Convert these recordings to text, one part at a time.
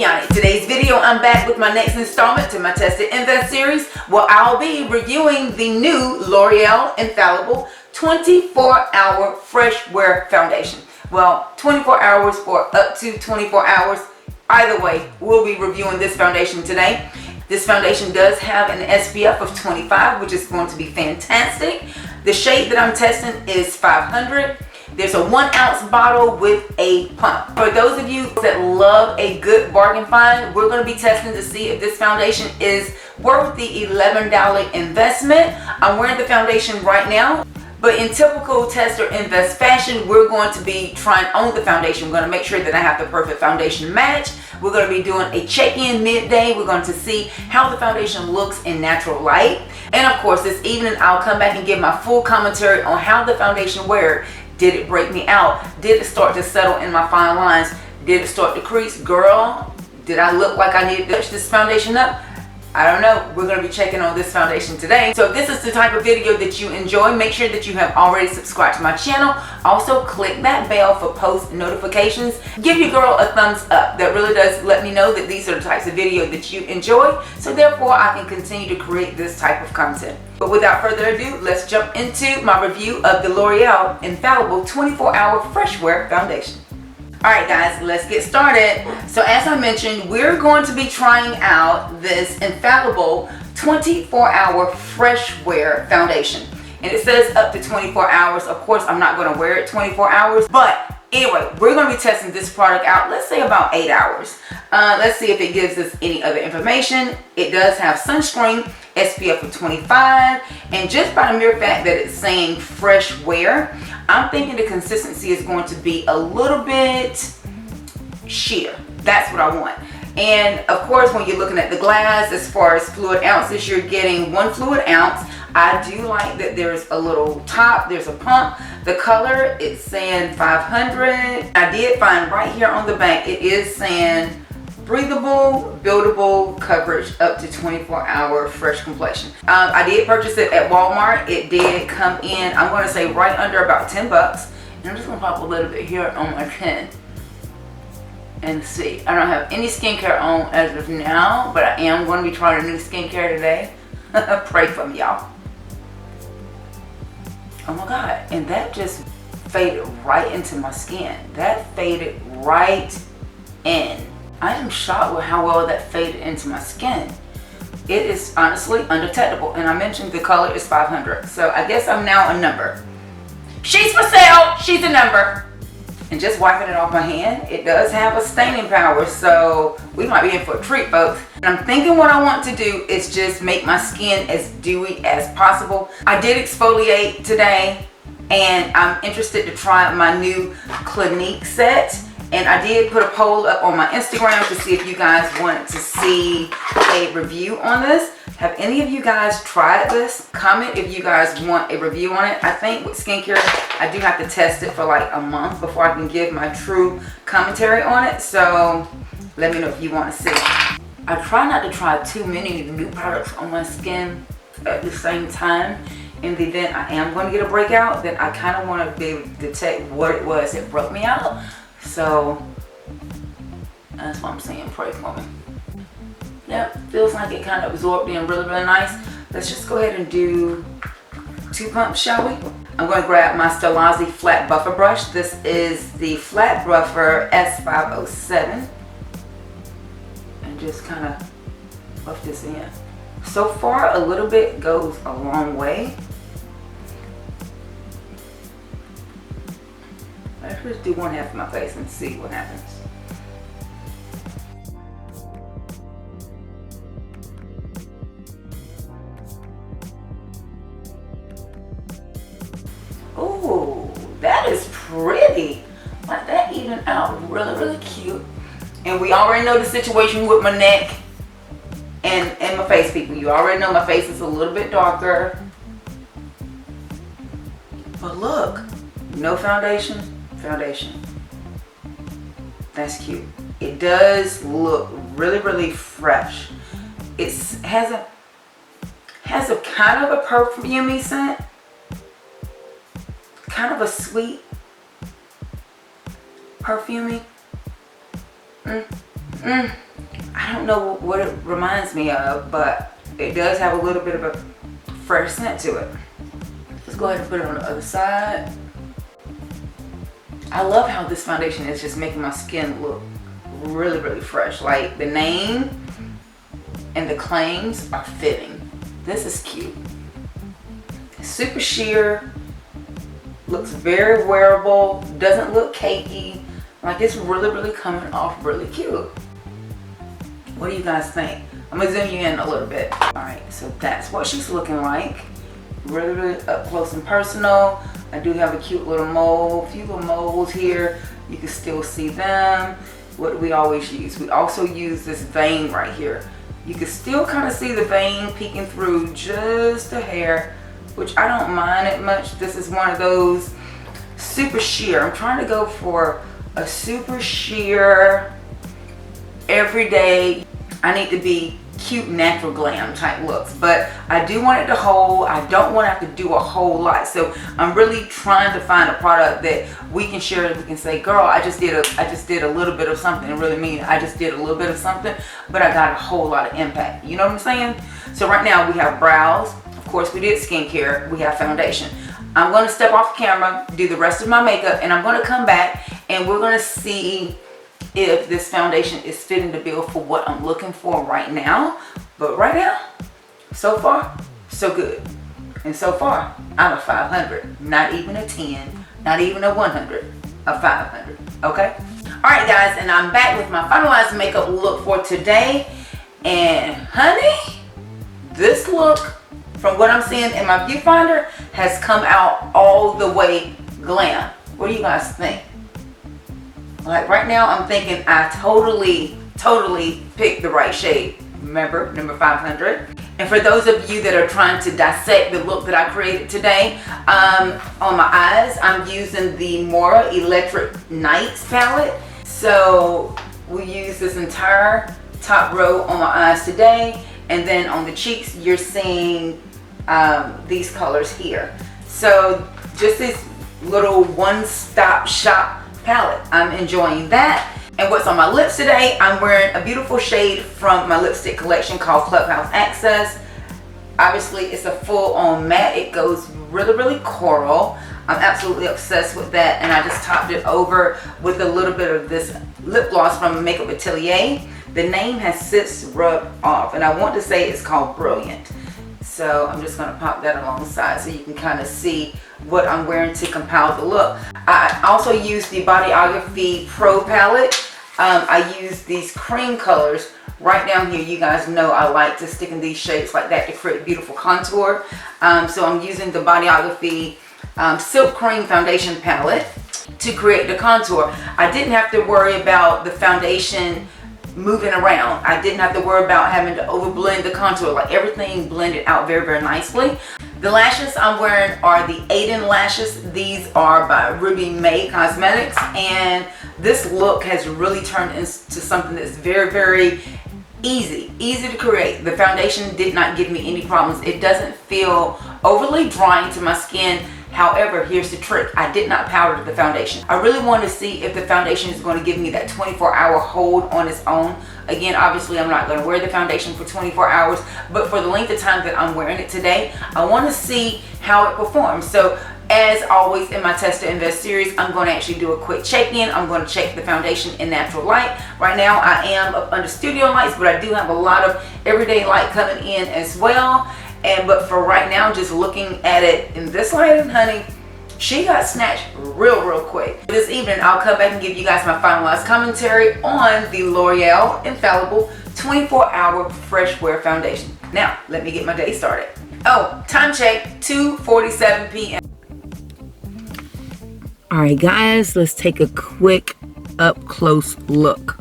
Cailyn. Today's video, I'm back with my next installment to my Test and Invest series, where I'll be reviewing the new Loreal Infallible 24-hour fresh wear foundation. Well, 24 hours or up to 24 hours. Either way, we'll be reviewing this foundation today. This foundation does have an SPF of 25, which is going to be fantastic. The shade that I'm testing is 500. There's a 1 ounce bottle with a pump. For those of you that love a good bargain find, we're going to be testing to see if this foundation is worth the $11 investment. I'm wearing the foundation right now, but in typical test or invest fashion, we're going to be trying on the foundation. We're going to make sure that I have the perfect foundation match. We're going to be doing a check-in midday. We're going to see how the foundation looks in natural light. And of course, this evening, I'll come back and give my full commentary on how the foundation wear. Did it break me out? Did it start to settle in my fine lines? Did it start to crease? Girl, did I look like I needed to touch this foundation up? I don't know. We're going to be checking on this foundation today. So if this is the type of video that you enjoy, make sure that you have already subscribed to my channel. Also, click that bell for post notifications. Give your girl a thumbs up. That really does let me know that these are the types of video that you enjoy. So therefore, I can continue to create this type of content. But without further ado, let's jump into my review of the Loreal Infallible 24-hour fresh wear foundation. Alright guys, let's get started. So as I mentioned, we're going to be trying out this Infallible 24-hour fresh wear foundation. And it says up to 24 hours. Of course, I'm not going to wear it 24 hours. But anyway, we're going to be testing this product out, let's say about 8 hours. Let's see if it gives us any other information. It does have sunscreen, SPF of 25. And just by the mere fact that it's saying fresh wear, I'm thinking the consistency is going to be a little bit sheer. That's what I want. And of course, when you're looking at the glass, as far as fluid ounces, you're getting 1 fluid ounce. I do like that there's a little top, there's a pump. The color, it's saying 500. I did find right here on the back, it is saying breathable, buildable coverage up to 24-hour fresh complexion. I did purchase it at Walmart. It did come in, I'm going to say right under about 10 bucks. And I'm just going to pop a little bit here on my chin and see. I don't have any skincare on as of now, but I am going to be trying a new skincare today. Pray for me, y'all. Oh my God, and that just faded right into my skin. That faded right in. I am shocked with how well that faded into my skin. It is honestly undetectable. And I mentioned the color is 500. So I guess I'm now a number. She's for sale. She's a number. And just wiping it off my hand, it does have a staining power. So we might be in for a treat, folks. And I'm thinking what I want to do is just make my skin as dewy as possible. I did exfoliate today. And I'm interested to try my new Clinique set. And I did put a poll up on my Instagram to see if you guys wanted to see a review on this. Have any of you guys tried this? Comment if you guys want a review on it. I think with skincare, I do have to test it for like a month before I can give my true commentary on it. So let me know if you want to see. I try not to try too many new products on my skin at the same time. In the event I am going to get a breakout, then I kind of want to be able to detect what it was that broke me out. So that's what I'm saying, pray for me. Yep, feels like it kind of absorbed in really, really nice. Let's just go ahead and do 2 pumps, shall we? I'm going to grab my Stilazzi flat buffer brush. This is the flat buffer S507. And just kind of buff this in. So far, a little bit goes a long way. Let's just do 1/2 of my face and see what happens. Ooh, that is pretty. Like that even out really, really cute. And we already know the situation with my neck and my face, people. You already know my face is a little bit darker. But look, no foundation. Foundation. That's cute. It does look really, really fresh. It has a kind of a perfumey scent, kind of a sweet perfumey. I don't know what it reminds me of, but it does have a little bit of a fresh scent to it. Let's go ahead and put it on the other side. I love how this foundation is just making my skin look really, really fresh. Like the name and the claims are fitting. This is cute. Super sheer, looks very wearable, doesn't look cakey. Like it's really, really coming off really cute. What do you guys think? I'm gonna zoom you in a little bit. All right, so that's what she's looking like. Really, really up close and personal. I do have a cute little mole, a few little moles here. You can still see them. What do we always use? We also use this vein right here. You can still kind of see the vein peeking through just a hair, which I don't mind it much. This is one of those super sheer. I'm trying to go for a super sheer, everyday, I need to be cute, natural glam type looks, but I do want it to hold. I don't want to have to do a whole lot, so I'm really trying to find a product that we can share, and we can say, girl, I just did a little bit of something, and really mean I just did a little bit of something, but I got a whole lot of impact. You know what I'm saying? So right now we have brows, of course we did skincare, we have foundation. I'm going to step off the camera, do the rest of my makeup, and I'm going to come back and we're going to see if this foundation is fitting the bill for what I'm looking for right now. But right now, so far, so good. And so far, I'm a 500, not even a 10, not even a 100, a 500, okay? All right, guys, and I'm back with my finalized makeup look for today. And honey, this look, from what I'm seeing in my viewfinder, has come out all the way glam. What do you guys think? Like right now, I'm thinking I totally picked the right shade. Remember, number 500. And for those of you that are trying to dissect the look that I created today, on my eyes, I'm using the Moira Electric Nights palette. So we use this entire top row on my eyes today. And then on the cheeks, you're seeing these colors here. So just this little one-stop shop palette. I'm enjoying that. And what's on my lips today, I'm wearing a beautiful shade from my lipstick collection called Clubhouse Access. Obviously, it's a full-on matte. It goes really, really coral. I'm absolutely obsessed with that, and I just topped it over with a little bit of this lip gloss from Makeup Atelier. The name has since rubbed off, and I want to say it's called Brilliant. So I'm just going to pop that alongside so you can kind of see what I'm wearing to compile the look. I also use the Bodyography Pro palette. I use these cream colors right down here. You guys know I like to stick in these shades like that to create beautiful contour. So I'm using the Bodyography Silk Cream Foundation palette to create the contour. I didn't have to worry about the foundation moving around. I didn't have to worry about having to overblend the contour. Like everything blended out very, very nicely. The lashes I'm wearing are the Aiden lashes. These are by Ruby May Cosmetics, and this look has really turned into something that's very, very easy to create. The foundation did not give me any problems. It doesn't feel overly drying to my skin. However, here's the trick. I did not powder the foundation. I really want to see if the foundation is going to give me that 24-hour hold on its own. Again, obviously, I'm not going to wear the foundation for 24 hours, but for the length of time that I'm wearing it today, I want to see how it performs. So, as always in my Test to Invest series, I'm going to actually do a quick check-in. I'm going to check the foundation in natural light. Right now, I am up under studio lights, but I do have a lot of everyday light coming in as well. But for right now, just looking at it in this lighting, honey, she got snatched real quick. This evening, I'll come back and give you guys my finalized commentary on the L'Oreal Infallible 24-Hour Fresh Wear Foundation. Now, let me get my day started. Oh, time check, 2:47 p.m. All right, guys, let's take a quick up-close look.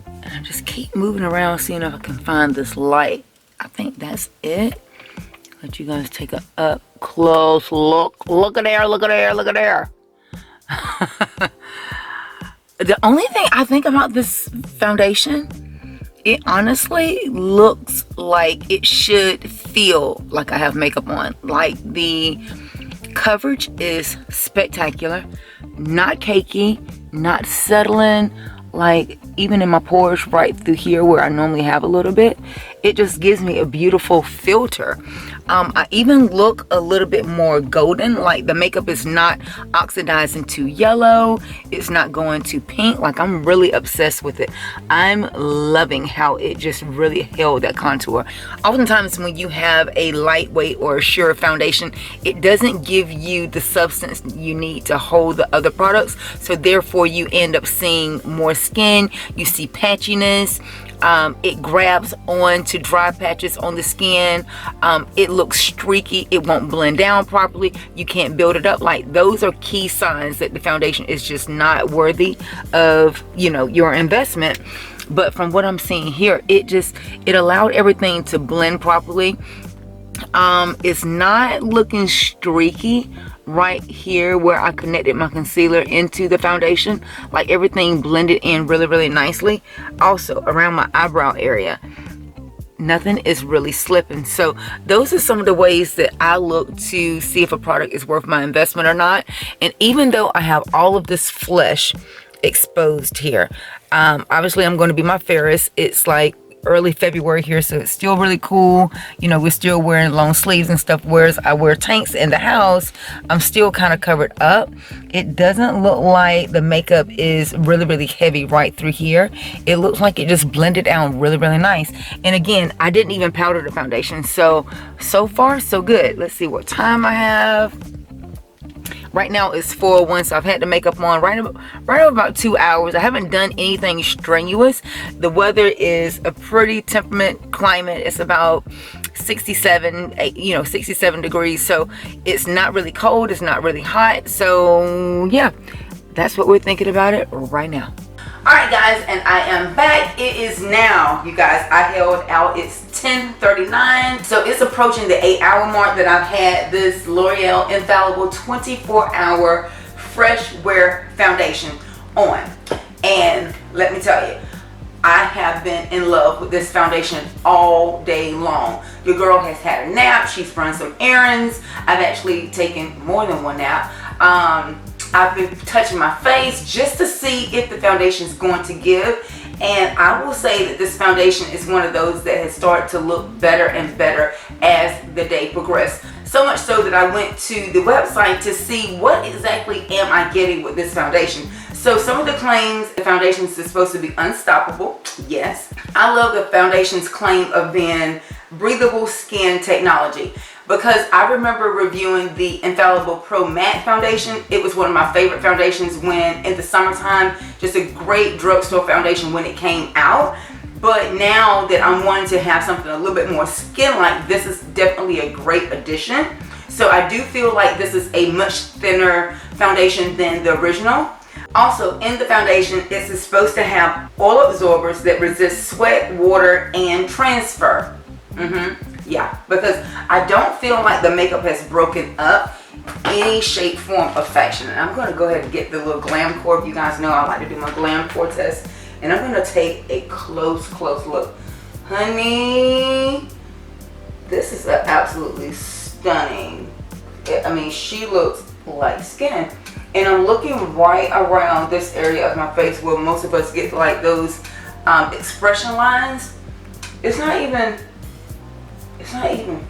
And I just keep moving around, seeing if I can find this light. I think that's it. Let you guys take a up close look. Look at there, look at there, look at there. The only thing I think about this foundation, it honestly looks like it should feel like I have makeup on. Like the coverage is spectacular, not cakey, not settling like even in my pores right through here where I normally have a little bit. It just gives me a beautiful filter. I even look a little bit more golden, like the makeup is not oxidizing to yellow, it's not going to pink. Like, I'm really obsessed with it. I'm loving how it just really held that contour. Oftentimes when you have a lightweight or a sheer foundation, it doesn't give you the substance you need to hold the other products, so therefore you end up seeing more skin, you see patchiness. It grabs on to dry patches on the skin. It looks streaky. It won't blend down properly. You can't build it up. Like, those are key signs that the foundation is just not worthy of, you know, your investment. But from what I'm seeing here, it allowed everything to blend properly. It's not looking streaky right here where I connected my concealer into the foundation. Like, everything blended in really, really nicely. Also around my eyebrow area, nothing is really slipping. So those are some of the ways that I look to see if a product is worth my investment or not. And even though I have all of this flesh exposed here, obviously I'm going to be my fairest. It's like early February here, so it's still really cool. You know, we're still wearing long sleeves and stuff, whereas I wear tanks in the house. I'm still kind of covered up. It doesn't look like the makeup is really, really heavy right through here. It looks like it just blended out really, really nice. And again, I didn't even powder the foundation, so far so good. Let's see what time I have. Right now it's 4:01, so I've had the makeup on right about 2 hours. I haven't done anything strenuous. The weather is a pretty temperate climate. It's about 67 degrees, so it's not really cold, it's not really hot. So yeah, that's what we're thinking about it right now. Alright guys, and I am back. It is now, you guys, I held out, it's 10:39, so it's approaching the 8-hour mark that I've had this L'Oreal Infallible 24-hour fresh wear foundation on. And let me tell you, I have been in love with this foundation all day long. Your girl has had a nap, she's run some errands. I've actually taken more than one nap. I've been touching my face just to see if the foundation is going to give. And I will say that this foundation is one of those that has started to look better and better as the day progressed. So much so that I went to the website to see what exactly am I getting with this foundation. So some of the claims, the foundation is supposed to be unstoppable. Yes. I love the foundation's claim of being breathable skin technology, because I remember reviewing the Infallible Pro Matte Foundation. It was one of my favorite foundations when in the summertime, just a great drugstore foundation when it came out. But now that I'm wanting to have something a little bit more skin-like, this is definitely a great addition. So I do feel like this is a much thinner foundation than the original. Also, in the foundation, it's supposed to have oil absorbers that resist sweat, water, and transfer. Yeah, because I don't feel like the makeup has broken up any shape, form, or fashion. And I'm going to go ahead and get the little glam core. You guys know I like to do my glam core test. And I'm going to take a close look. Honey, this is absolutely stunning. I mean, she looks like skin. And I'm looking right around this area of my face where most of us get like those expression lines. It's not even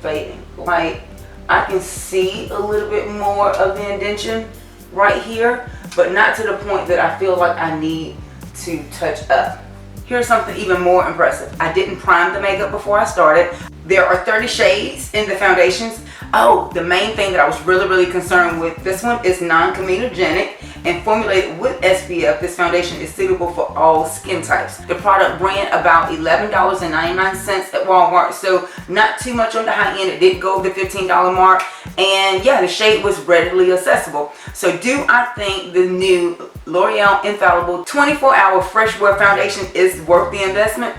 fading. Like, I can see a little bit more of the indentation right here, but not to the point that I feel like I need to touch up. Here's something even more impressive. I didn't prime the makeup before I started. There are 30 shades in the foundations. Oh, the main thing that I was really concerned with, this one is non-comedogenic and formulated with SPF. This foundation is suitable for all skin types. The product ran about $11.99 at Walmart, so not too much on the high end. It did go over the $15 mark, and yeah, the shade was readily accessible. So do I think the new L'Oreal Infallible 24-hour fresh wear foundation is worth the investment?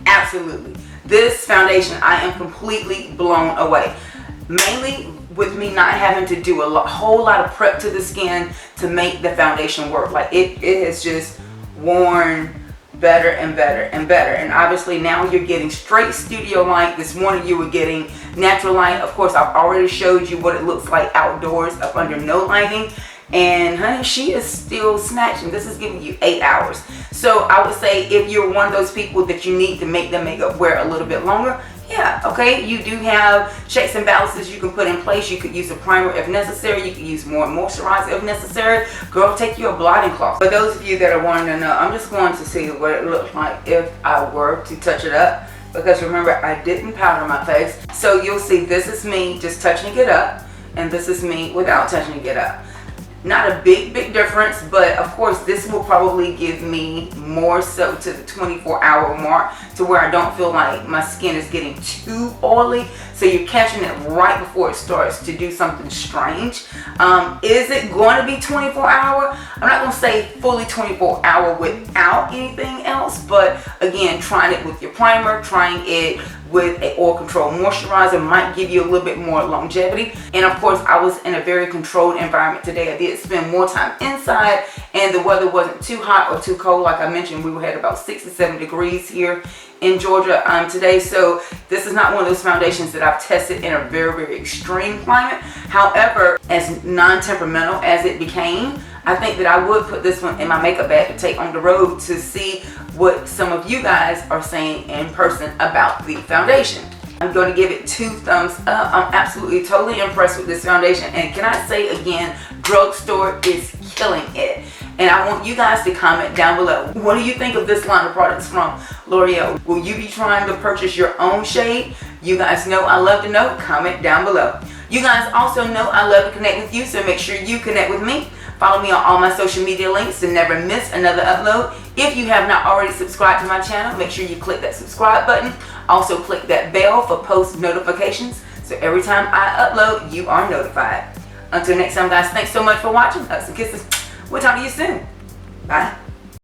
Absolutely. This foundation, I am completely blown away. Mainly with me not having to do a whole lot of prep to the skin to make the foundation work. Like, it has just worn better and better and better. And obviously now you're getting straight studio light. This morning you were getting natural light. Of course, I've already showed you what it looks like outdoors up under no lighting. And honey, she is still snatching. This is giving you 8 hours. So I would say if you're one of those people that you need to make the makeup wear a little bit longer, yeah, okay, you do have checks and balances you can put in place. You could use a primer if necessary. You could use more moisturizer if necessary. Girl, take your blotting cloth. For those of you that are wanting to know, I'm just going to see what it looks like if I were to touch it up. Because remember, I didn't powder my face. So you'll see this is me just touching it up. And this is me without touching it up. Not a big difference, but of course this will probably give me more so to the 24-hour mark, to where I don't feel like my skin is getting too oily. So you're catching it right before it starts to do something strange. Is it going to be 24-hour? I'm not going to say fully 24-hour without anything else, but again, trying it with your primer, trying it with a oil control moisturizer might give you a little bit more longevity. And of course, I was in a very controlled environment today. I did spend more time inside, and the weather wasn't too hot or too cold. Like I mentioned, we had about 67 degrees here in Georgia today. So this is not one of those foundations that I've tested in a very extreme climate. However, as non-temperamental as it became, I think that I would put this one in my makeup bag to take on the road to see what some of you guys are saying in person about the foundation. I'm going to give it 2 thumbs up. I'm absolutely totally impressed with this foundation. And can I say again, drugstore is killing it. And I want you guys to comment down below. What do you think of this line of products from L'Oreal? Will you be trying to purchase your own shade? You guys know I love to know. Comment down below. You guys also know I love to connect with you, so make sure you connect with me. Follow me on all my social media links to never miss another upload. If you have not already subscribed to my channel, make sure you click that subscribe button. Also click that bell for post notifications, so every time I upload, you are notified. Until next time, guys, thanks so much for watching. Hugs and kisses. We'll talk to you soon. Bye.